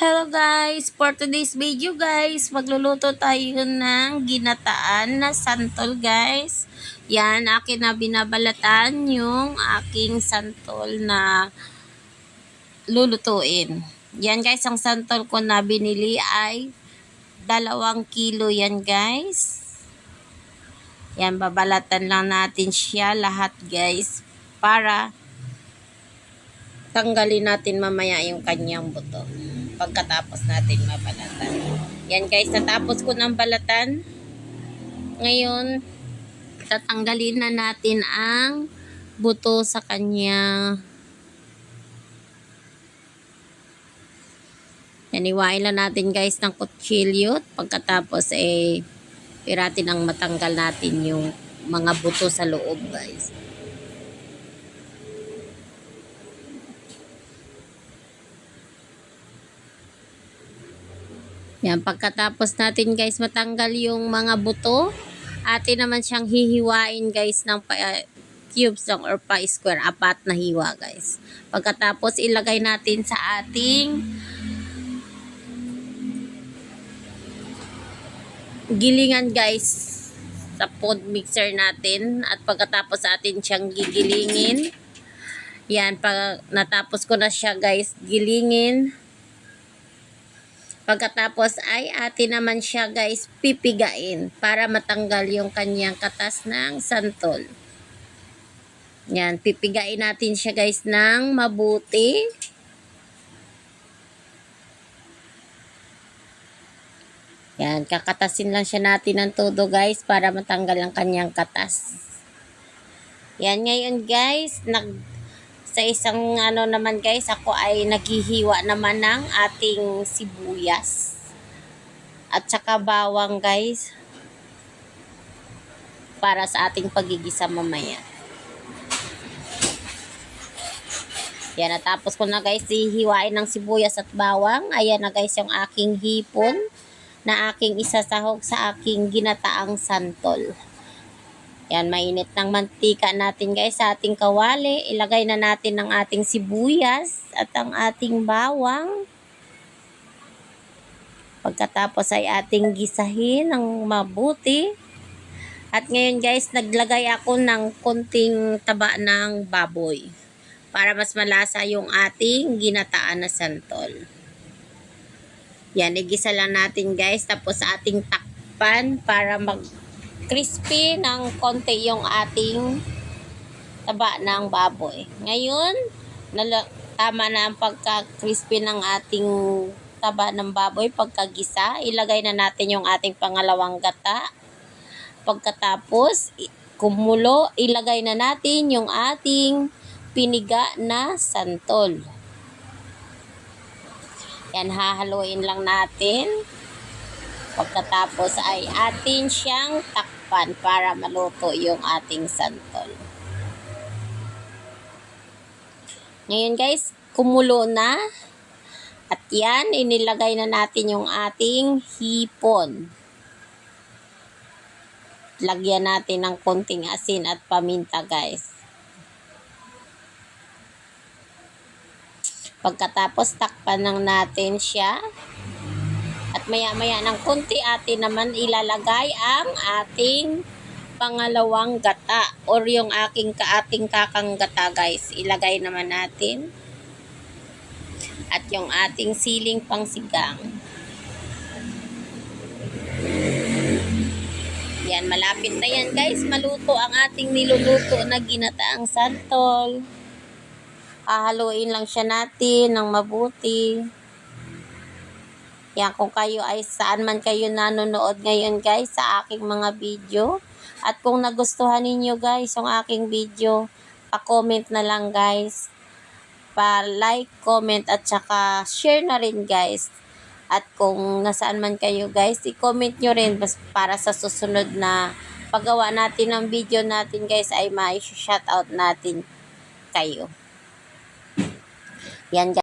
Hello guys! For today's video guys, magluluto tayo ng ginataan na santol guys. Yan, akin na binabalatan yung aking santol na lulutuin. Yan guys, ang santol ko na binili ay 2 kilo yan guys. Yan, babalatan lang natin siya lahat guys para tanggalin natin mamaya yung kanyang buto pagkatapos natin mabalatan. Yan guys, natapos ko ng balatan. Ngayon, tatanggalin na natin ang buto sa kanya. Yan, iwain lang natin guys ng kutsilyo. Pagkatapos piratin ang matanggal natin yung mga buto sa loob guys. Yan, pagkatapos natin guys matanggal yung mga buto, atin naman siyang hihiwain guys ng cubes lang or pa-square, 4 na hiwa guys. Pagkatapos ilagay natin sa ating gilingan guys sa food mixer natin, at pagkatapos atin siyang gigilingin. Yan, pag natapos ko na siya guys gilingin, pagkatapos ay atin naman siya guys pipigain para matanggal yung kanyang katas ng santol. Yan, pipigain natin siya guys ng mabuti. Yan, kakatasin lang siya natin ng todo guys para matanggal ang kanyang katas. Yan, ngayon guys, sa isang naman guys, ako ay naghihiwa naman ng ating sibuyas at saka bawang guys para sa ating pagigisa mamaya. Yan, natapos ko na guys hihiwain ng sibuyas at bawang. Ayan na guys yung aking hipon na aking isasahog sa aking ginataang santol. Yan, mainit ng mantika natin guys sa ating kawali. Ilagay na natin ang ating sibuyas at ang ating bawang. Pagkatapos ay ating gisahin ng mabuti. At ngayon guys, naglagay ako ng konting taba ng baboy para mas malasa yung ating ginataan na santol. Yan, igisa lang natin guys. Tapos ating takpan para crispy ng konti yung ating taba ng baboy. Ngayon, tama na ang pagka-crispy ng ating taba ng baboy pagkagisa. Ilagay na natin yung ating pangalawang gata. Pagkatapos, kumulo, ilagay na natin yung ating piniga na santol. Yan, hahaluin lang natin. Pagkatapos ay atin siyang takpan para maluto yung ating santol. Ngayon guys, kumulo na. At yan, inilagay na natin yung ating hipon. Lagyan natin ng konting asin at paminta guys. Pagkatapos takpan lang natin siya. At maya-maya ng konti atin naman ilalagay ang ating pangalawang gata or yung ating kakang gata guys. Ilagay naman natin. At yung ating siling pangsigang. Yan, malapit na yan guys. Maluto ang ating niluluto na ginataang santol. Hahaluin lang siya natin ng mabuti. Yan, kung kayo ay saan man kayo nanonood ngayon guys sa aking mga video. At kung nagustuhan ninyo guys yung aking video, pa-comment na lang guys. Pa-like, comment at saka share na rin guys. At kung nasaan man kayo guys, i-comment nyo rin para sa susunod na paggawa natin ng video natin guys ay ma-shoutout natin kayo. Yan guys.